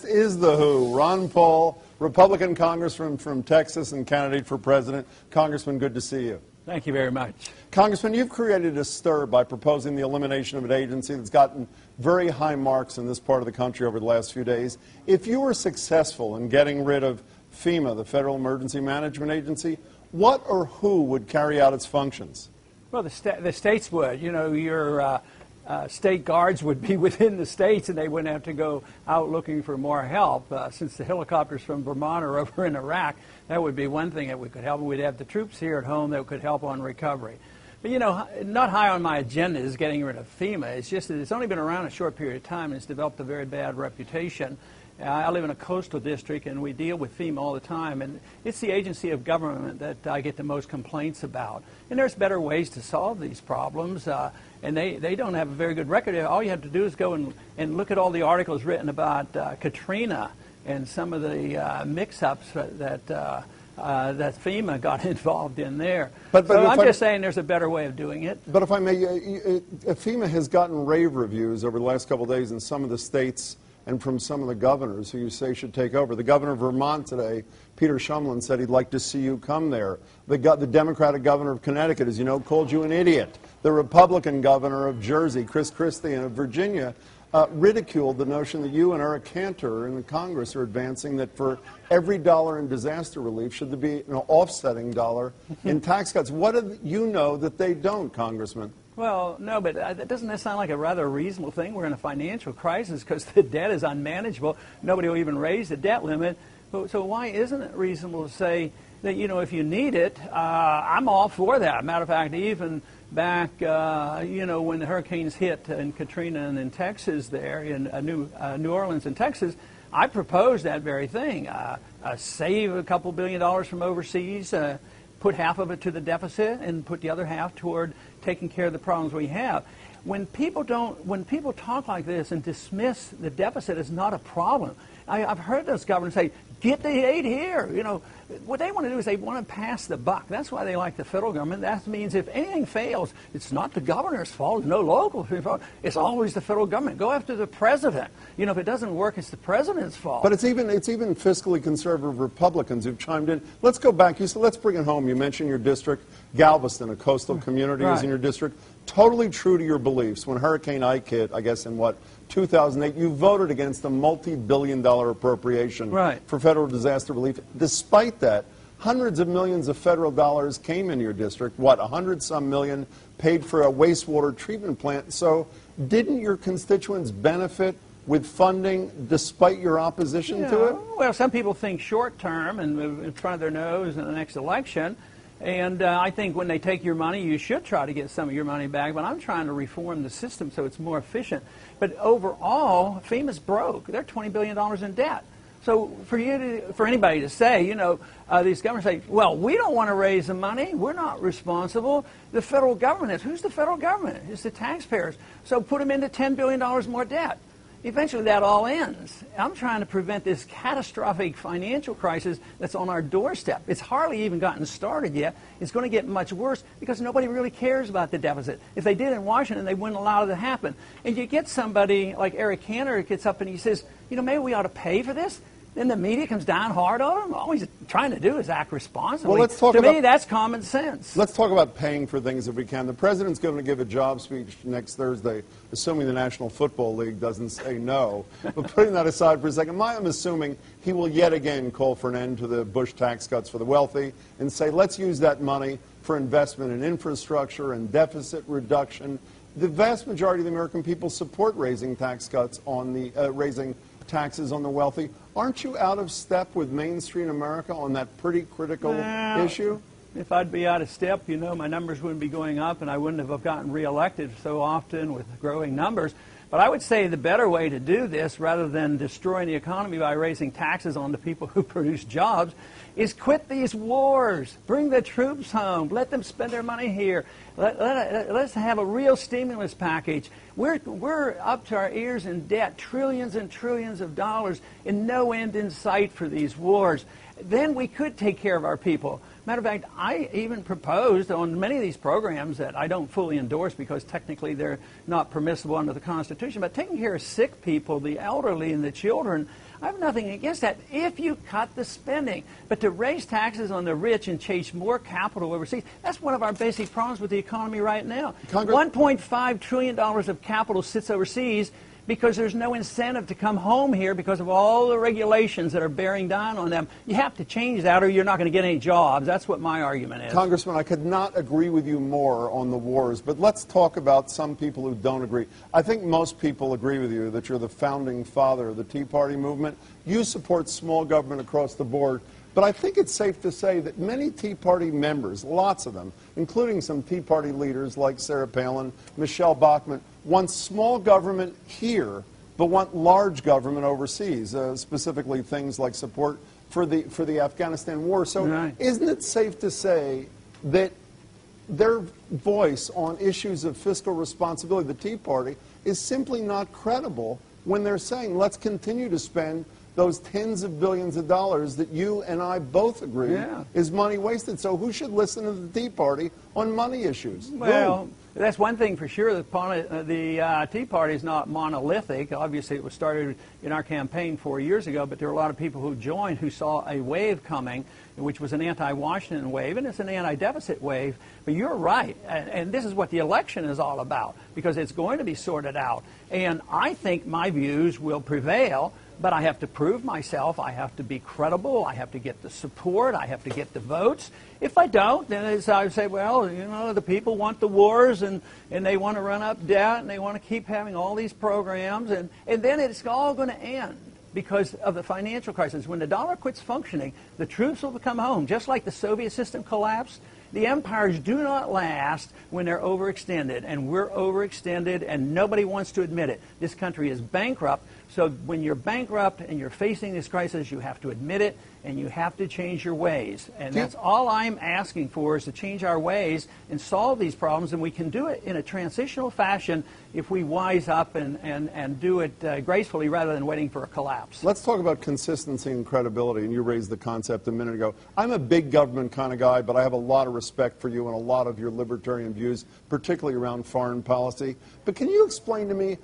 is the Who. Ron Paul, Republican Congressman from Texas and candidate for president. Congressman, good to see you. Thank you very much. Congressman, you've created a stir by proposing the elimination of an agency that's gotten very high marks in this part of the country over the last few days. If you were successful in getting rid of FEMA, the Federal Emergency Management Agency, what or who would carry out its functions? Well, the states would. You know, your state guards would be within the states, and they wouldn't have to go out looking for more help. Since the helicopters from Vermont are over in Iraq, that would be one thing that we could help. We'd have the troops here at home that could help on recovery. But, you know, not high on my agenda is getting rid of FEMA. It's just that it's only been around a short period of time, and it's developed a very bad reputation. I live in a coastal district, and we deal with FEMA all the time, and it's the agency of government that I get the most complaints about. And there's better ways to solve these problems, and they don't have a very good record. All you have to do is go and look at all the articles written about Katrina and some of the mix-ups that FEMA got involved in there. So I'm just saying there's a better way of doing it. But if I may, FEMA has gotten rave reviews over the last couple of days in some of the states and from some of the governors who you say should take over. The governor of Vermont today, Peter Shumlin, said he'd like to see you come there. The Democratic governor of Connecticut, as you know, called you an idiot. The Republican governor of Jersey, Chris Christie, and of Virginia, ridiculed the notion that you and Eric Cantor in the Congress are advancing that for every dollar in disaster relief should there be an offsetting dollar in tax cuts. What do you know that they don't, Congressman? Well, no, but doesn't that sound like a rather reasonable thing? We're in a financial crisis because the debt is unmanageable. Nobody will even raise the debt limit. So why isn't it reasonable to say that, you know, if you need it, I'm all for that. Matter of fact, even back, you know, when the hurricanes hit in Katrina and in Texas there, in New Orleans and Texas, I proposed that very thing. Save a couple $1 billion from overseas, put half of it to the deficit and put the other half toward taking care of the problems we have. When people talk like this and dismiss the deficit as not a problem, I've heard those governors say, get the aid here. You know, what they want to do is they want to pass the buck. That's why they like the federal government. That means if anything fails, it's not the governor's fault, no local fault. It's always the federal government. Go after the president. You know, if it doesn't work, it's the president's fault. But it's even fiscally conservative Republicans who've chimed in. Let's go back. You said, let's bring it home. You mentioned your district, Galveston, a coastal community is in your district. Totally true to your beliefs. When Hurricane Ike hit, I guess in what, 2008, you voted against a multi-billion-dollar appropriation for federal disaster relief. Despite that, hundreds of millions of federal dollars came in your district. What, 100-some million paid for a wastewater treatment plant. So didn't your constituents benefit with funding despite your opposition to it? Well, some people think short-term and in front of their nose in the next election. And I think when they take your money, you should try to get some of your money back. But I'm trying to reform the system so it's more efficient. But overall, FEMA's broke. They're $20 billion in debt. So for anybody to say, you know, these governments say, well, we don't want to raise the money. We're not responsible. The federal government is. Who's the federal government? It's the taxpayers. So put them into $10 billion more debt. Eventually that all ends. I'm trying to prevent this catastrophic financial crisis that's on our doorstep. It's hardly even gotten started yet. It's going to get much worse because nobody really cares about the deficit. If they did in Washington, they wouldn't allow it to happen. And you get somebody like Eric Cantor who gets up and he says, you know, maybe we ought to pay for this. Then the media comes down hard on him. All he's trying to do is act responsibly. Well, let's talk to me, that's common sense. Let's talk about paying for things if we can. The president's going to give a job speech next Thursday, assuming the National Football League doesn't say no. But putting that aside for a second, I'm assuming he will yet again call for an end to the Bush tax cuts for the wealthy and say, let's use that money for investment in infrastructure and deficit reduction. The vast majority of the American people support raising tax cuts on the raising taxes on the wealthy. Aren't you out of step with mainstream America on that pretty critical issue? If I'd be out of step, you know, my numbers wouldn't be going up and I wouldn't have gotten reelected so often with growing numbers. But I would say the better way to do this, rather than destroying the economy by raising taxes on the people who produce jobs, is quit these wars. Bring the troops home. Let them spend their money here. Let's have a real stimulus package. We're up to our ears in debt, trillions and trillions of dollars, and no end in sight for these wars. Then we could take care of our people. Matter of fact, I even proposed on many of these programs that I don't fully endorse because technically they're not permissible under the Constitution, but taking care of sick people, the elderly, and the children, I have nothing against that if you cut the spending. But to raise taxes on the rich and chase more capital overseas, that's one of our basic problems with the economy right now. $1.5 trillion of capital sits overseas because there's no incentive to come home here because of all the regulations that are bearing down on them. You have to change that or you're not going to get any jobs. That's what my argument is. Congressman, I could not agree with you more on the wars, but let's talk about some people who don't agree. I think most people agree with you that you're the founding father of the Tea Party movement. You support small government across the board. But I think it's safe to say that many Tea Party members, lots of them, including some Tea Party leaders like Sarah Palin, Michelle Bachmann, want small government here, but want large government overseas, specifically things like support for the Afghanistan war. So isn't it safe to say that their voice on issues of fiscal responsibility, the Tea Party, is simply not credible when they're saying, let's continue to spend those tens of billions of dollars that you and I both agree is money wasted. So who should listen to the Tea Party on money issues? Well, that's one thing for sure. The Tea Party is not monolithic. Obviously, it was started in our campaign 4 years ago, but there were a lot of people who joined who saw a wave coming, which was an anti-Washington wave, and it's an anti-deficit wave. But you're right, and this is what the election is all about, because it's going to be sorted out. And I think my views will prevail, but I have to prove myself. I have to be credible. I have to get the support. I have to get the votes. If I don't, then I say, well, you know, the people want the wars, and they want to run up debt, and they want to keep having all these programs, and then it's all going to end because of the financial crisis. When the dollar quits functioning, the troops will come home. Just like the Soviet system collapsed, the empires do not last when they're overextended, and we're overextended, and nobody wants to admit it. This country is bankrupt, so when you're bankrupt and you're facing this crisis, you have to admit it, and you have to change your ways. And that's all I'm asking for, is to change our ways and solve these problems, and we can do it in a transitional fashion if we wise up and do it gracefully rather than waiting for a collapse. Let's talk about consistency and credibility, and you raised the concept a minute ago. I'm a big government kind of guy, but I have a lot of respect for you and a lot of your libertarian views, particularly around foreign policy. But can you explain to me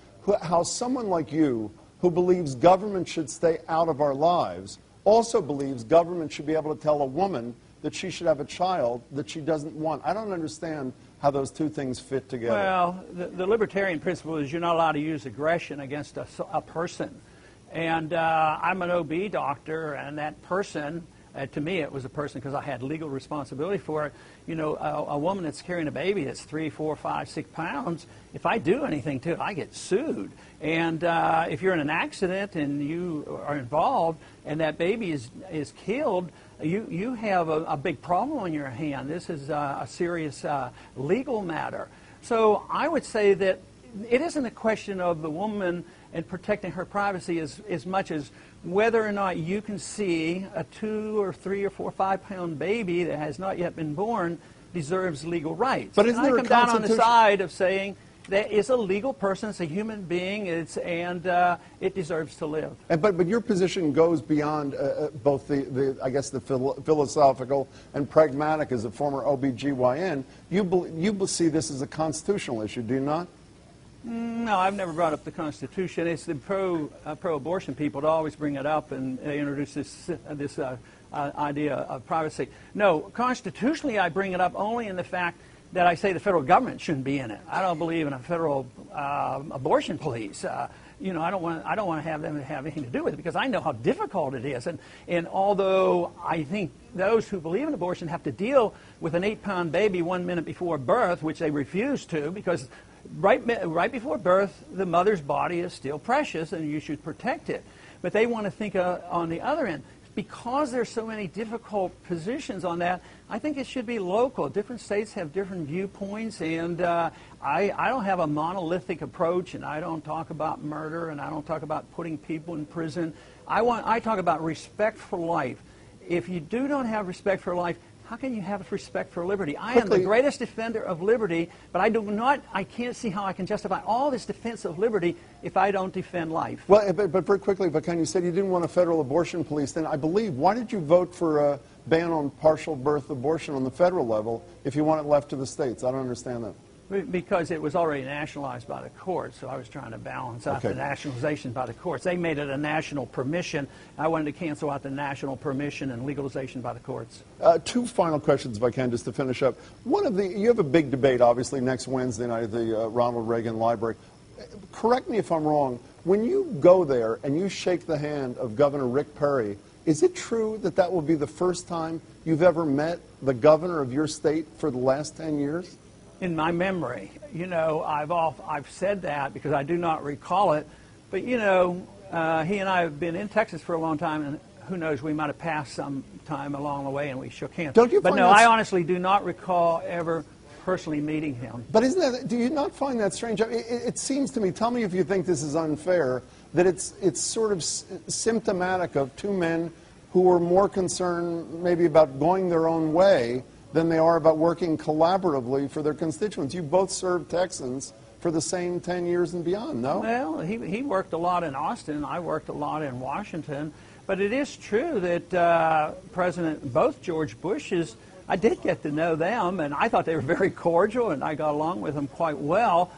how someone like you, who believes government should stay out of our lives, also believes government should be able to tell a woman that she should have a child that she doesn't want? I don't understand how those two things fit together. Well, the libertarian principle is you're not allowed to use aggression against a person. And I'm an OB doctor, and that person, to me it was a person because I had legal responsibility for it. You know, a woman that's carrying a baby that's 3, 4, 5, 6 pounds, if I do anything to it, I get sued. And if you're in an accident and you are involved and that baby is killed, you have a big problem on your hand. This is a serious legal matter. So I would say that it isn't a question of the woman and protecting her privacy as much as whether or not you can see a 2 or 3 or 4 or 5 pound baby that has not yet been born deserves legal rights. But isn't there a down on the side of saying that it's a legal person, it's a human being, and it deserves to live. But your position goes beyond both I guess the philosophical and pragmatic. As a former OBGYN, you see this as a constitutional issue, do you not? No, I've never brought up the Constitution. It's the pro-abortion people that always bring it up, and they introduce this idea of privacy. No, constitutionally I bring it up only in the fact that I say the federal government shouldn't be in it. I don't believe in a federal abortion police. You know, I don't want to have them have anything to do with it because I know how difficult it is. And although I think those who believe in abortion have to deal with an 8-pound baby 1 minute before birth, which they refuse to, because right before birth, the mother's body is still precious and you should protect it. But they want to think on the other end. Because there's so many difficult positions on that, I think it should be local. Different states have different viewpoints, and I don't have a monolithic approach, and I don't talk about murder, and I don't talk about putting people in prison. I talk about respect for life. If you do not have respect for life, how can you have respect for liberty? I am the greatest defender of liberty, but I can't see how I can justify all this defense of liberty if I don't defend life. Well, but very quickly, Ken, you said you didn't want a federal abortion police. Then I believe, why did you vote for a ban on partial birth abortion on the federal level if you want it left to the states? I don't understand that. Because it was already nationalized by the courts, so I was trying to balance out the nationalization by the courts. They made it a national permission. I wanted to cancel out the national permission and legalization by the courts. Two final questions, if I can, just to finish up. You have a big debate, obviously, next Wednesday night at the Ronald Reagan Library. Correct me if I'm wrong. When you go there and you shake the hand of Governor Rick Perry, is it true that that will be the first time you've ever met the governor of your state for the last 10 years? In my memory, you know, I've said that because I do not recall it, but you know, he and I have been in Texas for a long time, and who knows, we might have passed some time along the way and we shook hands. But no, I honestly do not recall ever personally meeting him. But do you not find that strange? It seems to me, tell me if you think this is unfair, that it's sort of symptomatic of two men who are more concerned maybe about going their own way than they are about working collaboratively for their constituents. You both served Texans for the same 10 years and beyond, no? Well, he worked a lot in Austin. I worked a lot in Washington. But it is true that both George Bushes, I did get to know them, and I thought they were very cordial, and I got along with them quite well.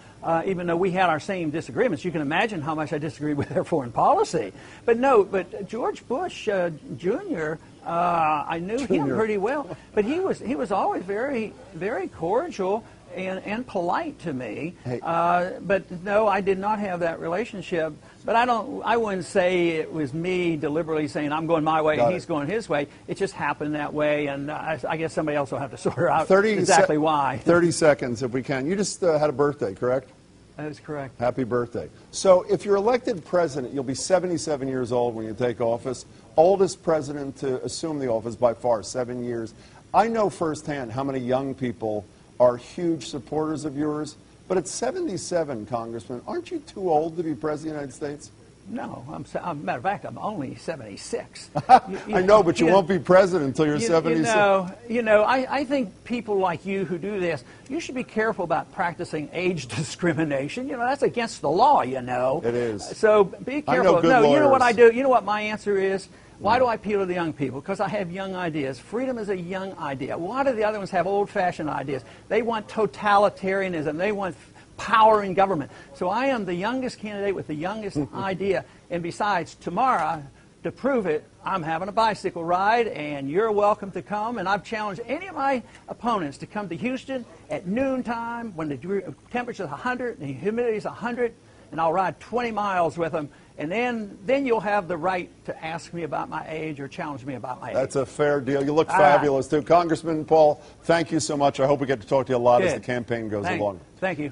Even though we had our same disagreements. You can imagine how much I disagreed with their foreign policy. But George Bush Jr., I knew him pretty well. But he was always very, very cordial and polite to me. Hey. But no, I did not have that relationship. But I wouldn't say it was me deliberately saying I'm going my way and he's going his way. It just happened that way, and I guess somebody else will have to sort out exactly why. 30 seconds, if we can. You just had a birthday, correct? That is correct. Happy birthday. So if you're elected president, you'll be 77 years old when you take office. Oldest president to assume the office by far, 7 years. I know firsthand how many young people are huge supporters of yours. But at 77, Congressman, aren't you too old to be President of the United States? No. Matter of fact, I'm only 76. I know, but you won't be president until you're 76. I think people like you who do this, you should be careful about practicing age discrimination. You know, that's against the law, you know. It is. So be careful. No, you know what I do? You know what my answer is? Why do I appeal to the young people? Because I have young ideas. Freedom is a young idea. Why do the other ones have old-fashioned ideas? They want totalitarianism. They want power in government. So I am the youngest candidate with the youngest idea. And besides, tomorrow, to prove it, I'm having a bicycle ride, and you're welcome to come. And I've challenged any of my opponents to come to Houston at noontime when the temperature is 100 and the humidity is 100, and I'll ride 20 miles with them. And then you'll have the right to ask me about my age or challenge me about my age. That's a fair deal. You look fabulous, too. Congressman Paul, thank you so much. I hope we get to talk to you a lot as the campaign goes along. Thank you.